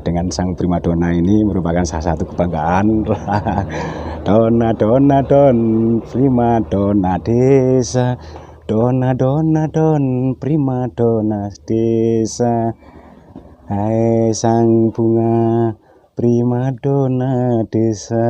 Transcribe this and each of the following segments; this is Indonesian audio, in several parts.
dengan sang primadona ini merupakan salah satu kebanggaan. Dona dona don primadona desa, dona dona don primadona desa. Hai sang bunga primadona desa.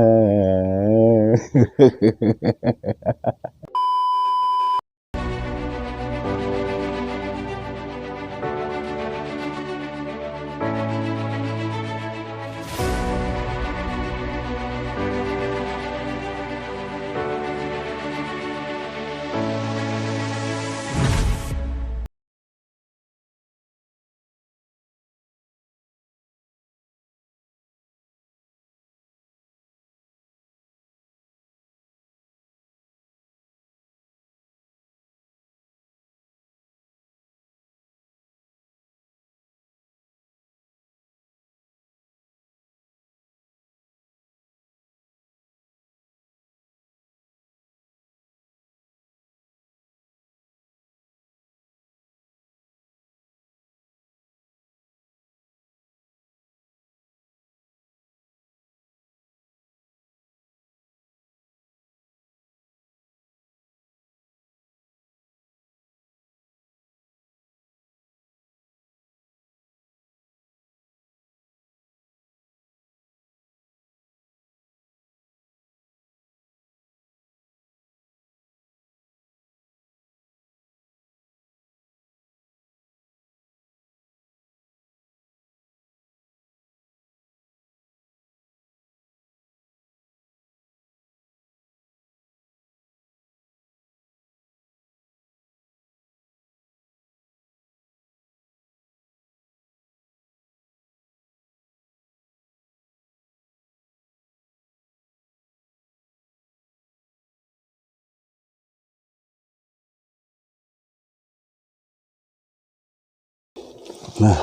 Nah,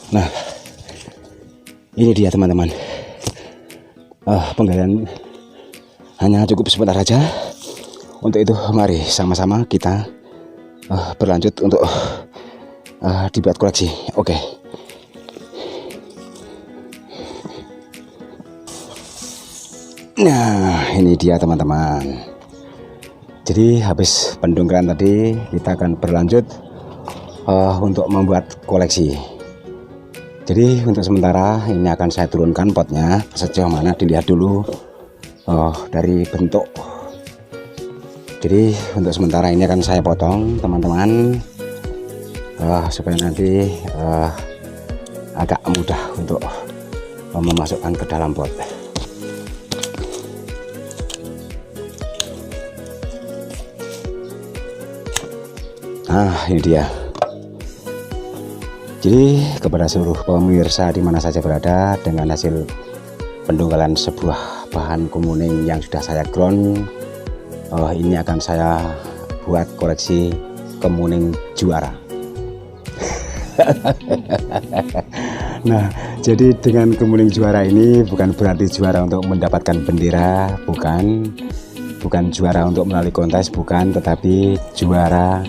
nah, ini dia teman-teman. Penggalian hanya cukup sebentar aja. Untuk itu, mari sama-sama kita berlanjut untuk dibuat koleksi. Oke. Nah, ini dia teman-teman. Jadi habis pendongkeran tadi, kita akan berlanjut untuk membuat koleksi. Jadi untuk sementara ini akan saya turunkan potnya sejauh mana, dilihat dulu dari bentuk. Jadi untuk sementara ini akan saya potong teman-teman, supaya nanti agak mudah untuk memasukkan ke dalam pot. Nah, ini dia. Jadi kepada seluruh pemirsa di mana saja berada, dengan hasil pendongkaran sebuah bahan kemuning yang sudah saya ground, ini akan saya buat koleksi kemuning juara. Nah, jadi dengan kemuning juara ini bukan berarti juara untuk mendapatkan bendera, bukan juara untuk melalui kontes, bukan, tetapi juara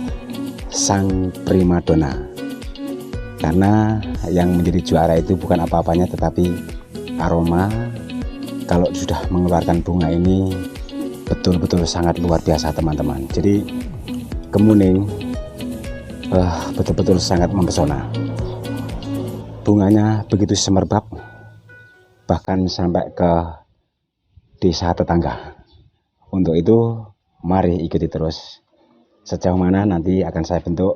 sang primadona. Karena yang menjadi juara itu bukan apa-apanya tetapi aroma. Kalau sudah mengeluarkan bunga ini betul-betul sangat luar biasa teman-teman. Jadi kemuning betul-betul sangat mempesona. Bunganya begitu semerbak, bahkan sampai ke desa tetangga. Untuk itu mari ikuti terus sejauh mana nanti akan saya bentuk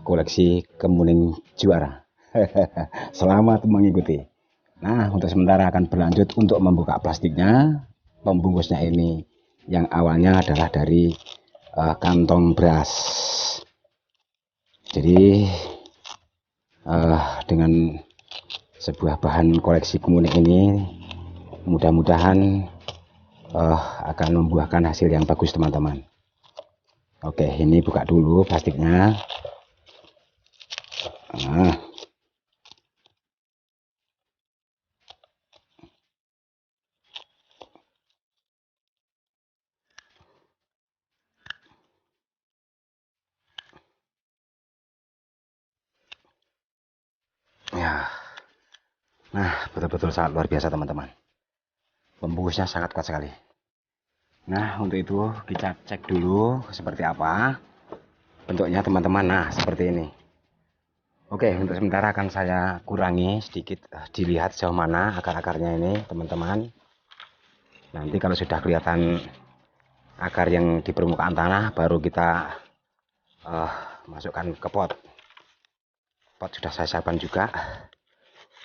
koleksi kemuning juara. Selamat mengikuti. Nah, untuk sementara akan berlanjut untuk membuka plastiknya. Pembungkusnya ini yang awalnya adalah dari kantong beras. Jadi dengan sebuah bahan koleksi kemuning ini mudah-mudahan akan membuahkan hasil yang bagus teman-teman. Oke, ini buka dulu plastiknya. Nah, Nah, betul-betul sangat luar biasa teman-teman. Pembungkusnya sangat kuat sekali. Nah, untuk itu kita cek dulu seperti apa bentuknya teman-teman. Nah, seperti ini. Oke, untuk sementara akan saya kurangi sedikit, dilihat sejauh mana akar-akarnya ini teman-teman. Nanti kalau sudah kelihatan akar yang di permukaan tanah, baru kita masukkan ke pot. Pot sudah saya siapkan juga.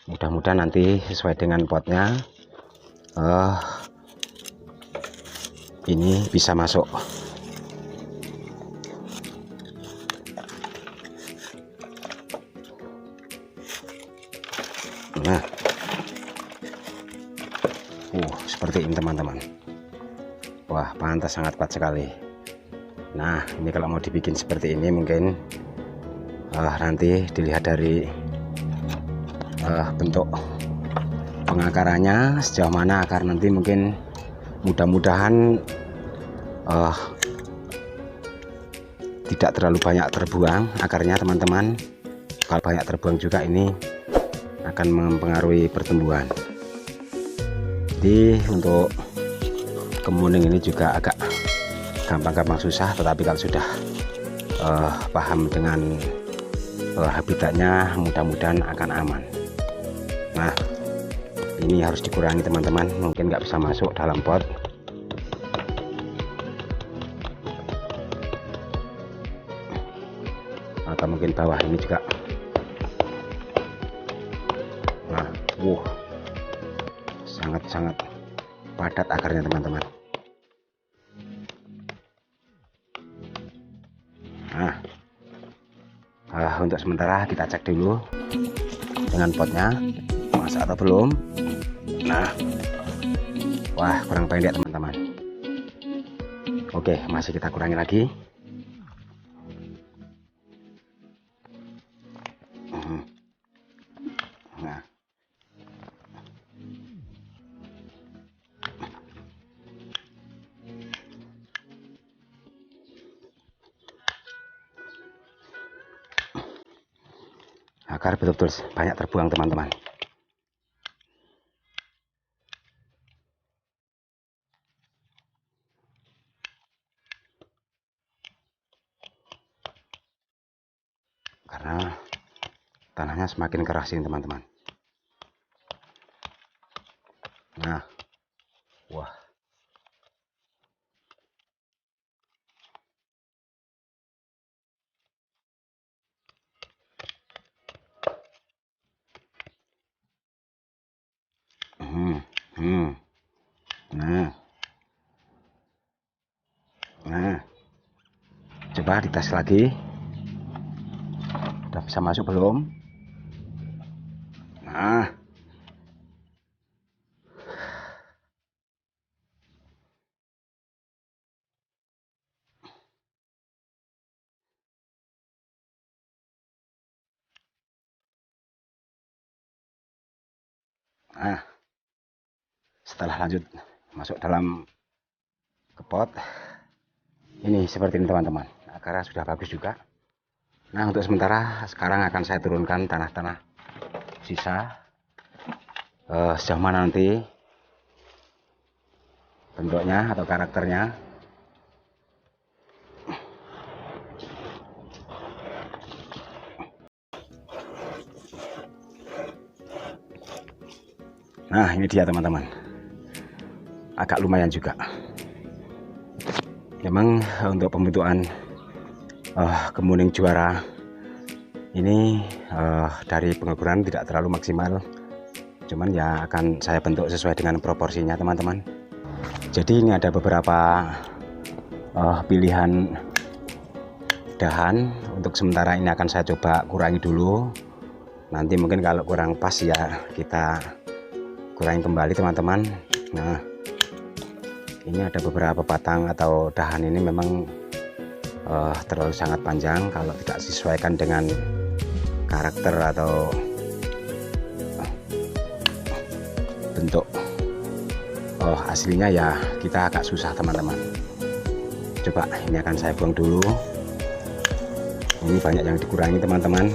Mudah-mudahan nanti sesuai dengan potnya ini bisa masuk. Nah, seperti ini teman-teman. Wah, pantas sangat kuat sekali. Nah, ini kalau mau dibikin seperti ini mungkin nanti dilihat dari bentuk pengakarannya sejauh mana akar nanti, mungkin mudah-mudahan tidak terlalu banyak terbuang akarnya teman-teman. Kalau banyak terbuang juga ini akan mempengaruhi pertumbuhan. Jadi untuk kemuning ini juga agak gampang-gampang susah, tetapi kalau sudah paham dengan habitatnya mudah-mudahan akan aman. Nah, ini harus dikurangi teman-teman, mungkin nggak bisa masuk dalam pot. Atau mungkin bawah ini juga. Nah, sangat-sangat padat akarnya teman-teman. Nah, untuk sementara kita cek dulu dengan potnya masak atau belum. Nah, wah, kurang pendek teman-teman. Oke, masih kita kurangi lagi. Nah, akar betul-betul banyak terbuang teman-teman. Karena tanahnya semakin keras ini teman-teman. Nah, wah, nah, coba dites lagi. Udah bisa masuk belum? Nah, setelah lanjut masuk dalam ke pot, ini seperti ini teman-teman, akarnya sudah bagus juga. Nah, untuk sementara sekarang akan saya turunkan tanah-tanah sisa. Sejauh mana nanti bentuknya atau karakternya. Nah, ini dia teman-teman, agak lumayan juga. Memang untuk pembentukan kemuning juara ini dari pengukuran tidak terlalu maksimal, cuman ya akan saya bentuk sesuai dengan proporsinya teman-teman. Jadi ini ada beberapa pilihan dahan. Untuk sementara ini akan saya coba kurangi dulu, nanti mungkin kalau kurang pas ya kita kurangi kembali teman-teman. Nah, ini ada beberapa batang atau dahan ini memang terlalu sangat panjang, kalau tidak disesuaikan dengan karakter atau bentuk aslinya ya kita agak susah teman-teman. Coba ini akan saya buang dulu. Ini banyak yang dikurangi teman-teman,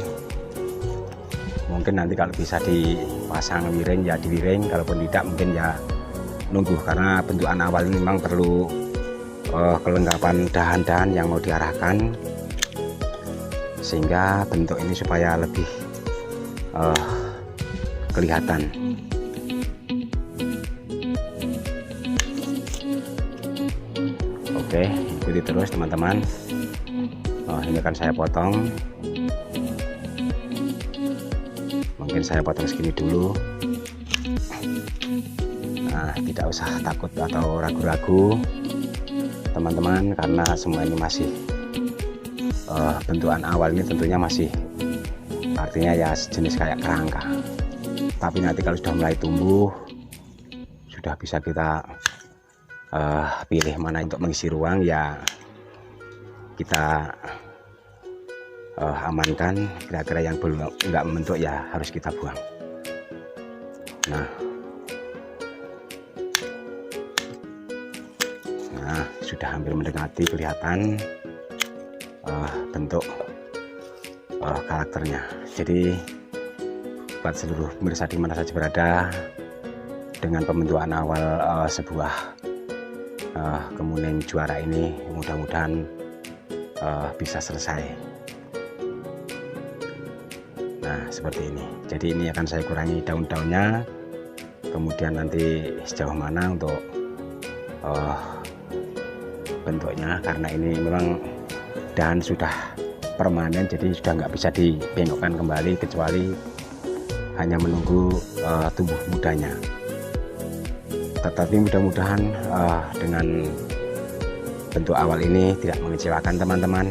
mungkin nanti kalau bisa di pasang wiring ya diwiring, kalaupun tidak mungkin ya nunggu, karena bentukan awal ini memang perlu kelengkapan dahan-dahan yang mau diarahkan, sehingga bentuk ini supaya lebih kelihatan. Oke, ikuti terus teman-teman. Ini akan saya potong, mungkin saya potong segini dulu. Nah, tidak usah takut atau ragu-ragu teman-teman, karena semua ini masih bentukan awal ini tentunya masih, artinya ya sejenis kayak kerangka. Tapi nanti kalau sudah mulai tumbuh, sudah bisa kita pilih mana untuk mengisi ruang, ya kita amankan. Kira-kira yang belum nggak membentuk ya harus kita buang. Nah, sudah hampir mendekati, kelihatan bentuk karakternya. Jadi buat seluruh pemirsa di mana saja berada, dengan pembentukan awal sebuah kemuning juara ini mudah-mudahan bisa selesai. Nah, seperti ini. Jadi ini akan saya kurangi daun-daunnya, kemudian nanti sejauh mana untuk bentuknya, karena ini memang dahan sudah permanen, jadi sudah nggak bisa dibengkokkan kembali kecuali hanya menunggu tumbuh mudanya. Tetapi mudah-mudahan dengan bentuk awal ini tidak mengecewakan teman-teman,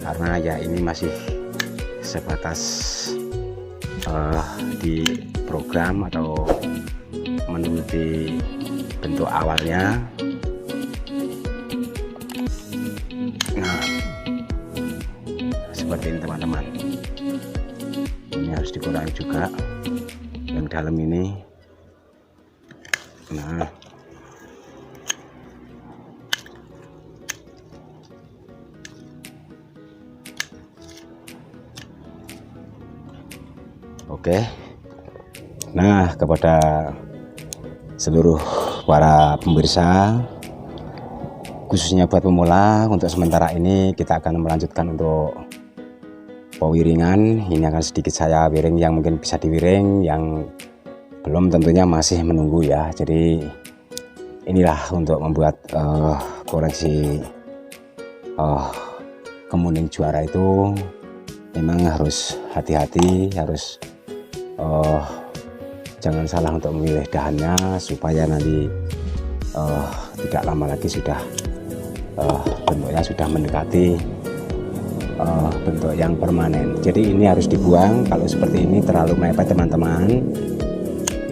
karena ya ini masih sebatas di program atau menuruti bentuk awalnya. Nah, seperti ini teman-teman. Ini harus dikurangi juga yang dalam ini. Nah, oke. Nah, kepada seluruh para pemirsa, khususnya buat pemula, untuk sementara ini kita akan melanjutkan untuk pewiringan. Ini akan sedikit saya wiring yang mungkin bisa diwiring, yang belum tentunya masih menunggu ya. Jadi inilah untuk membuat koleksi kemuning juara itu memang harus hati-hati, harus jangan salah untuk memilih dahannya, supaya nanti tidak lama lagi sudah bentuknya sudah mendekati bentuk yang permanen. Jadi ini harus dibuang. Kalau seperti ini terlalu mepet teman-teman.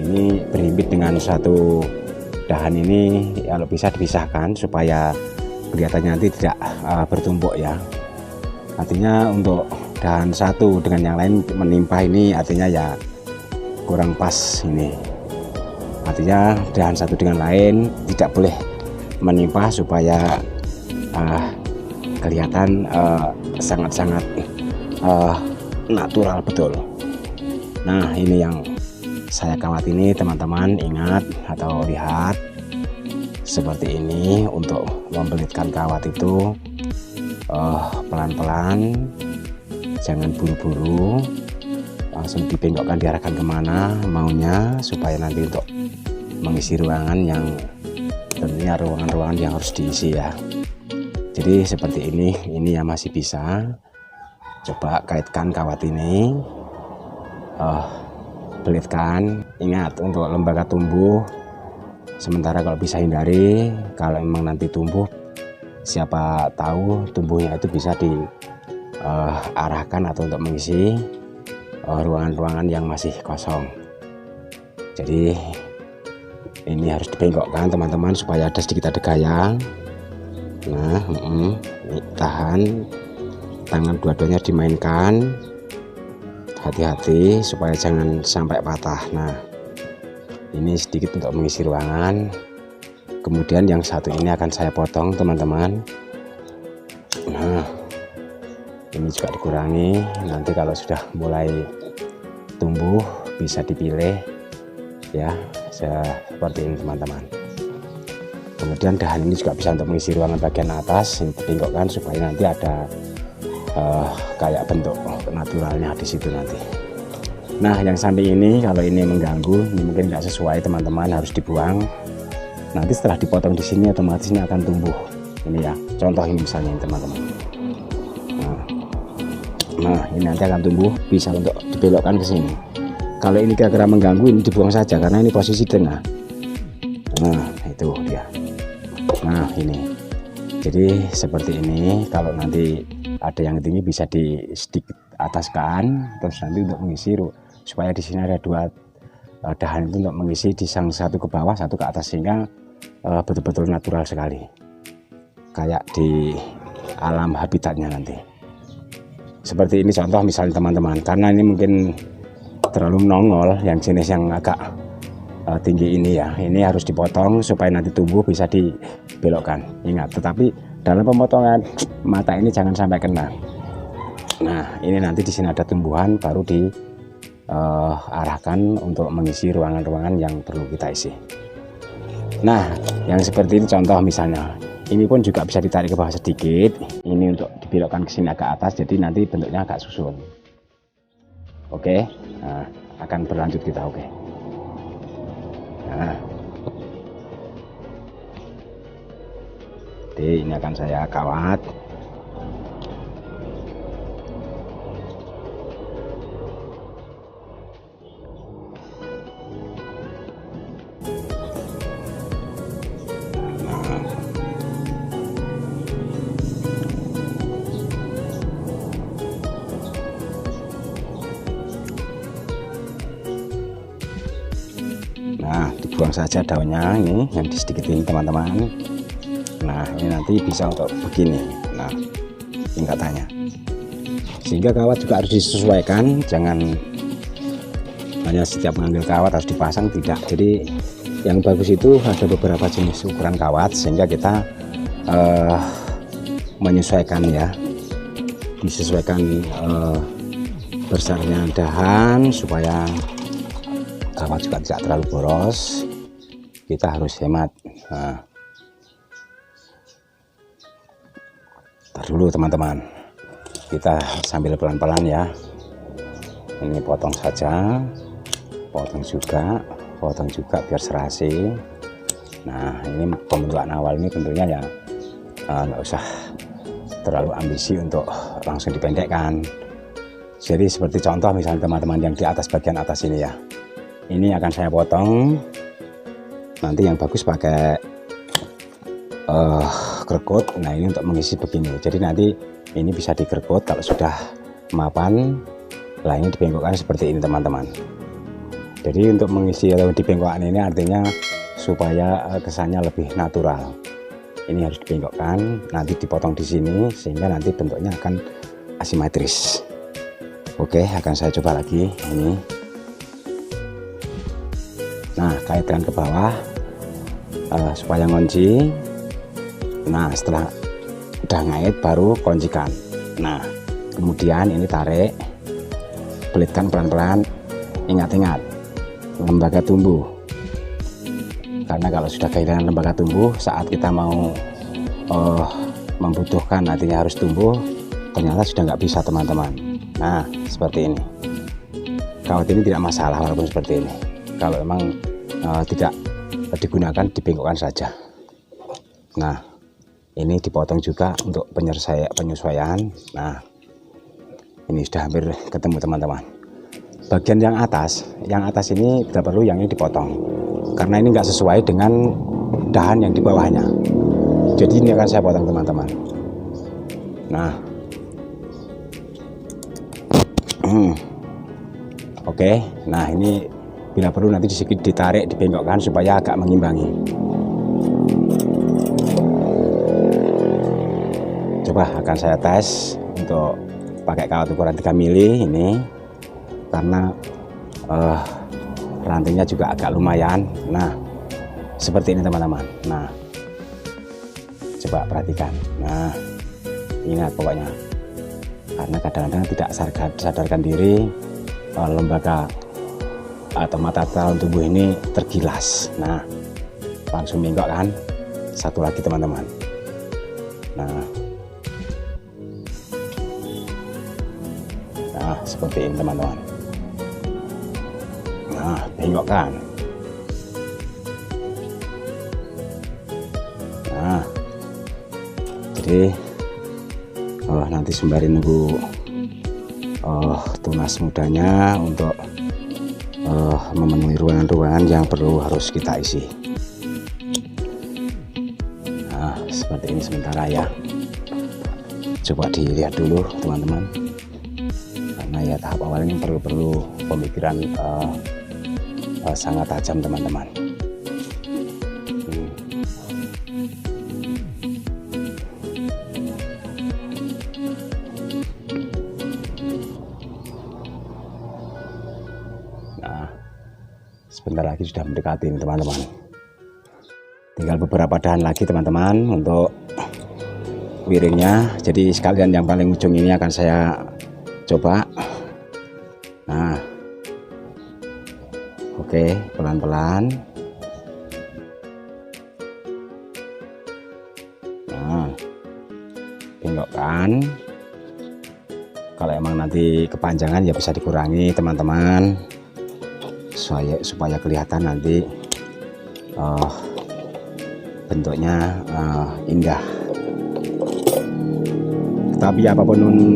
Ini berhimpit dengan satu dahan ini, kalau bisa dipisahkan supaya kelihatannya nanti tidak bertumpuk ya. Artinya untuk dahan satu dengan yang lain menimpa ini, artinya ya kurang pas ini. Artinya dahan satu dengan lain tidak boleh menimpa supaya kelihatan sangat-sangat natural betul. Nah, ini yang saya kawat ini teman-teman, ingat atau lihat seperti ini. Untuk membelitkan kawat itu pelan-pelan, jangan buru-buru, langsung dibengkokkan, diarahkan kemana maunya, supaya nanti untuk mengisi ruangan yang tentunya ruangan-ruangan yang harus diisi ya. Jadi seperti ini yang masih bisa. Coba kaitkan kawat ini, belitkan. Ingat untuk lembaga tumbuh sementara kalau bisa hindari. Kalau memang nanti tumbuh, siapa tahu tumbuhnya itu bisa diarahkan atau untuk mengisi ruangan-ruangan yang masih kosong. Jadi ini harus dibengkokkan teman-teman supaya ada sedikit gaya. Nah, ini tahan, tangan dua-duanya dimainkan, hati-hati supaya jangan sampai patah. Nah, ini sedikit untuk mengisi ruangan. Kemudian yang satu ini akan saya potong teman-teman. Nah, Ini juga dikurangi, nanti kalau sudah mulai tumbuh bisa dipilih ya, seperti ini teman-teman. Kemudian dahan ini juga bisa untuk mengisi ruangan bagian atas, ini dibengkokkan supaya nanti ada kayak bentuk naturalnya di situ nanti. Nah, yang samping ini kalau ini mengganggu, ini mungkin nggak sesuai teman-teman, harus dibuang. Nanti setelah dipotong di sini otomatis ini akan tumbuh. Ini ya, contoh ini misalnya teman-teman. Nah, ini nanti akan tumbuh, bisa untuk dibelokkan ke sini. Kalau ini kira-kira mengganggu, ini dibuang saja karena ini posisi tengah. Nah, itu dia. Nah, ini. Jadi seperti ini. Kalau nanti ada yang tinggi bisa di sedikit ataskan, terus nanti untuk mengisi supaya di sini ada dua dahan itu untuk mengisi, di sang satu ke bawah, satu ke atas, sehingga betul-betul natural sekali, kayak di alam habitatnya nanti. Seperti ini contoh misalnya teman-teman, karena ini mungkin terlalu nongol yang jenis yang agak tinggi ini ya, ini harus dipotong supaya nanti tumbuh bisa dibelokkan. Ingat, tetapi dalam pemotongan mata ini jangan sampai kena. Nah, ini nanti di sini ada tumbuhan baru diarahkan untuk mengisi ruangan-ruangan yang perlu kita isi. Nah, yang seperti ini contoh misalnya, ini pun juga bisa ditarik ke bawah sedikit. Ini untuk dibelokkan ke sini agak atas, jadi nanti bentuknya agak susun. Oke, nah, akan berlanjut kita. Oke. Nah, jadi ini akan saya kawat. Nah, dibuang saja daunnya ini yang disedikitin teman-teman. Nah, ini nanti bisa untuk begini. Nah, tingkatannya. Sehingga kawat juga harus disesuaikan, jangan hanya setiap mengambil kawat harus dipasang, tidak. Jadi yang bagus itu ada beberapa jenis ukuran kawat, sehingga kita menyesuaikan ya, disesuaikan besarnya dahan supaya kawat juga tidak terlalu boros. Kita harus hemat. Nah, ntar dulu teman-teman, kita sambil pelan-pelan ya. Ini potong saja, potong juga biar serasi. Nah, ini pembentukan awal ini tentunya ya nggak usah terlalu ambisi untuk langsung dipendekkan. Jadi seperti contoh misalnya teman-teman yang di atas, bagian atas ini ya, ini akan saya potong. Nanti yang bagus pakai kerekut. Nah, ini untuk mengisi begini. Jadi nanti ini bisa dikerekut kalau sudah mapan. Lah, ini dibengkokkan seperti ini teman-teman. Jadi untuk mengisi atau dibengkokkan ini artinya supaya kesannya lebih natural. Ini harus dibengkokkan, nanti dipotong di sini sehingga nanti bentuknya akan asimetris. Oke, akan saya coba lagi ini. Nah, kaitkan ke bawah supaya ngunci. Nah, setelah udah ngait baru kuncikan. Nah, kemudian ini tarik, belitkan pelan-pelan. Ingat-ingat, lembaga tumbuh. Karena kalau sudah kehilangan lembaga tumbuh, saat kita mau membutuhkan artinya harus tumbuh, ternyata sudah nggak bisa teman-teman. Nah, seperti ini. Kawat ini tidak masalah walaupun seperti ini. Kalau memang tidak digunakan, dibengkokkan saja. Nah, ini dipotong juga untuk penyesuaian. Nah, ini sudah hampir ketemu teman-teman. Bagian yang atas ini tidak perlu yang ini dipotong, karena ini enggak sesuai dengan dahan yang di bawahnya. Jadi ini akan saya potong teman-teman. Nah, oke. Nah, ini bila perlu nanti sedikit ditarik, dibengkokkan supaya agak mengimbangi. Coba akan saya tes untuk pakai kawat ukuran 3 mili ini, karena rantingnya juga agak lumayan. Nah, seperti ini teman-teman. Nah, coba perhatikan. Nah, ingat pokoknya karena kadang-kadang tidak sadarkan diri lembaga atau mata dalam tubuh ini tergilas. Nah, langsung bengkok kan. Satu lagi teman-teman. Nah, seperti ini teman-teman. Nah, bengkok kan. Nah, jadi nanti sembari nunggu tunas mudanya untuk memenuhi ruangan-ruangan yang perlu harus kita isi. Nah, seperti ini sementara ya. Coba dilihat dulu teman-teman, karena ya tahap awal ini perlu pemikiran sangat tajam teman-teman. Nah, sebentar lagi sudah mendekati ini teman-teman. Tinggal beberapa dahan lagi teman-teman untuk wiringnya. Jadi sekalian yang paling ujung ini akan saya coba. Nah, oke, pelan-pelan. Nah, bengkokkan. Kalau emang nanti kepanjangan ya bisa dikurangi teman-teman, supaya kelihatan nanti bentuknya indah. Tapi apapun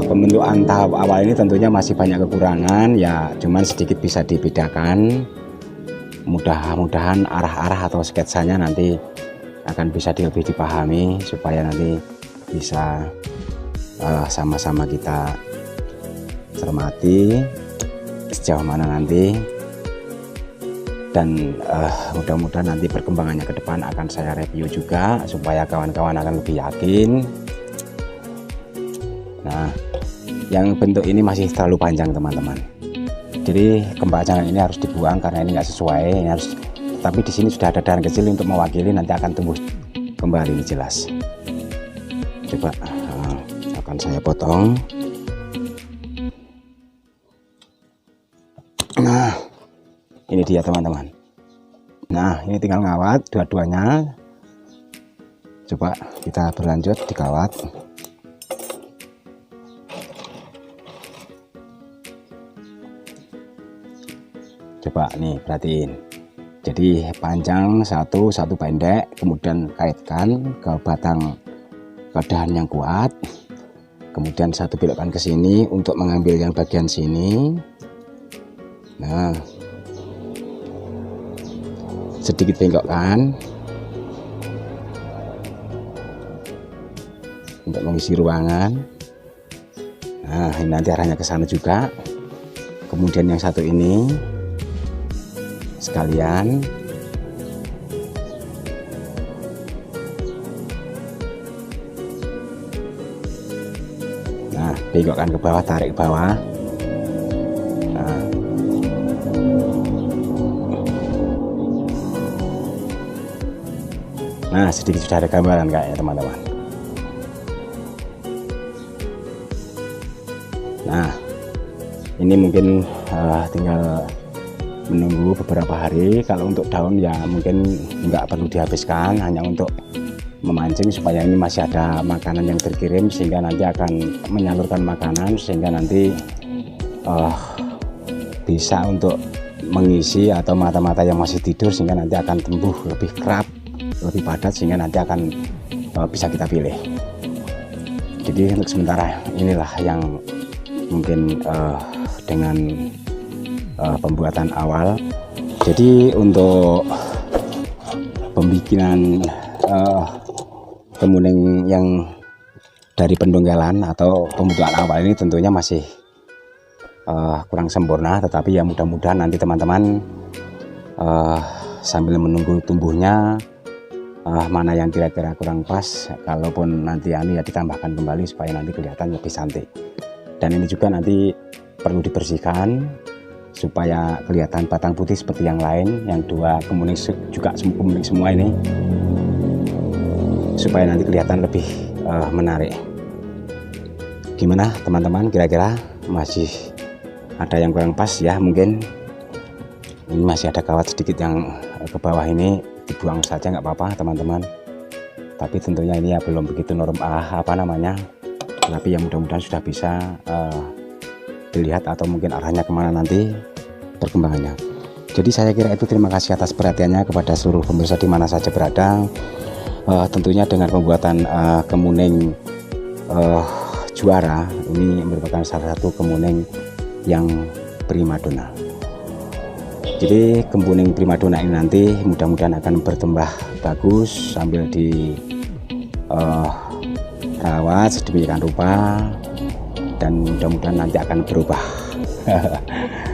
pembentukan tahap awal ini tentunya masih banyak kekurangan ya, cuman sedikit bisa dibedakan. Mudah-mudahan arah-arah atau sketsanya nanti akan bisa lebih dipahami, supaya nanti bisa sama-sama kita cermati sejauh mana nanti, dan mudah-mudahan nanti perkembangannya ke depan akan saya review juga supaya kawan-kawan akan lebih yakin. Nah, yang bentuk ini masih terlalu panjang teman-teman, jadi kepanjangan ini harus dibuang karena ini nggak sesuai. Ini harus, tapi di sini sudah ada dahan kecil untuk mewakili, nanti akan tumbuh kembali, ini jelas. Coba akan saya potong. Nah, ini dia teman-teman. Nah, ini tinggal ngawat dua-duanya. Coba kita berlanjut dikawat. Coba nih perhatiin. Jadi panjang satu pendek, kemudian kaitkan ke batang, ke dahan yang kuat. Kemudian satu belokkan ke sini untuk mengambil yang bagian sini. Nah, sedikit bengkokkan untuk mengisi ruangan. Nah, ini nanti arahnya ke sana juga. Kemudian yang satu ini sekalian. Nah, bengkokkan ke bawah, tarik ke bawah. Nah, sedikit sudah ada gambaran kayaknya teman-teman. Nah, ini mungkin tinggal menunggu beberapa hari. Kalau untuk daun ya mungkin nggak perlu dihabiskan, hanya untuk memancing supaya ini masih ada makanan yang terkirim, sehingga nanti akan menyalurkan makanan, sehingga nanti bisa untuk mengisi atau mata-mata yang masih tidur, sehingga nanti akan tumbuh lebih kerap, lebih padat, sehingga nanti akan bisa kita pilih. Jadi untuk sementara inilah yang mungkin dengan pembuatan awal. Jadi untuk pembikinan kemuning yang dari pendonggalan atau pembentukan awal ini tentunya masih kurang sempurna, tetapi ya mudah-mudahan nanti teman-teman sambil menunggu tumbuhnya mana yang kira-kira kurang pas, kalaupun nanti ini ya ditambahkan kembali supaya nanti kelihatan lebih cantik. Dan ini juga nanti perlu dibersihkan supaya kelihatan batang putih seperti yang lain, yang dua kemuning juga kemuning semua ini, supaya nanti kelihatan lebih menarik. Gimana teman-teman, kira-kira masih ada yang kurang pas ya? Mungkin ini masih ada kawat sedikit yang ke bawah, ini dibuang saja nggak apa-apa teman-teman. Tapi tentunya ini ya belum begitu tapi yang mudah-mudahan sudah bisa dilihat atau mungkin arahnya kemana nanti perkembangannya. Jadi saya kira itu, terima kasih atas perhatiannya kepada seluruh pemirsa di mana saja berada. Tentunya dengan pembuatan kemuning juara, ini merupakan salah satu kemuning yang primadona. Jadi kemuning primadona ini nanti mudah-mudahan akan bertambah bagus sambil rawat sedemikian rupa, dan mudah-mudahan nanti akan berubah.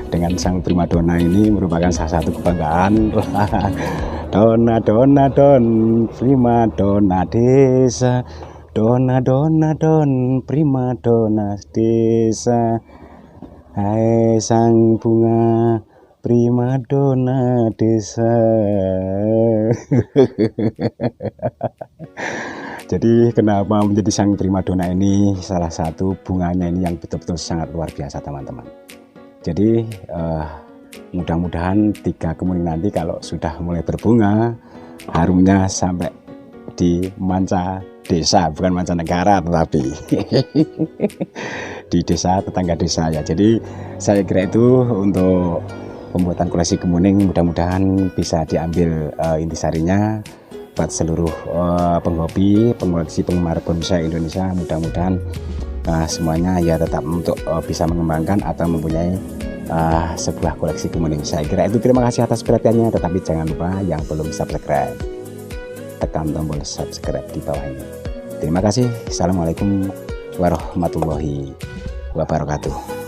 Dengan sang primadona ini merupakan salah satu kebanggaan. Dona don primadona desa, dona don primadona desa, hai sang bunga primadona desa. Jadi kenapa menjadi sang primadona ini, salah satu bunganya ini yang betul-betul sangat luar biasa teman-teman. Jadi mudah-mudahan 3 kemuning nanti kalau sudah mulai berbunga, harumnya sampai di manca desa, bukan mancanegara tetapi di desa, tetangga desa ya. Jadi saya kira itu untuk pembuatan koleksi kemuning, mudah-mudahan bisa diambil intisarinya buat seluruh penghobi, pengoleksi, penggemar bonsai Indonesia. Mudah-mudahan semuanya ya tetap untuk bisa mengembangkan atau mempunyai sebuah koleksi kemuning. Saya kira itu, terima kasih atas perhatiannya, tetapi jangan lupa yang belum subscribe, tekan tombol subscribe di bawah ini. Terima kasih. Assalamualaikum warahmatullahi wabarakatuh.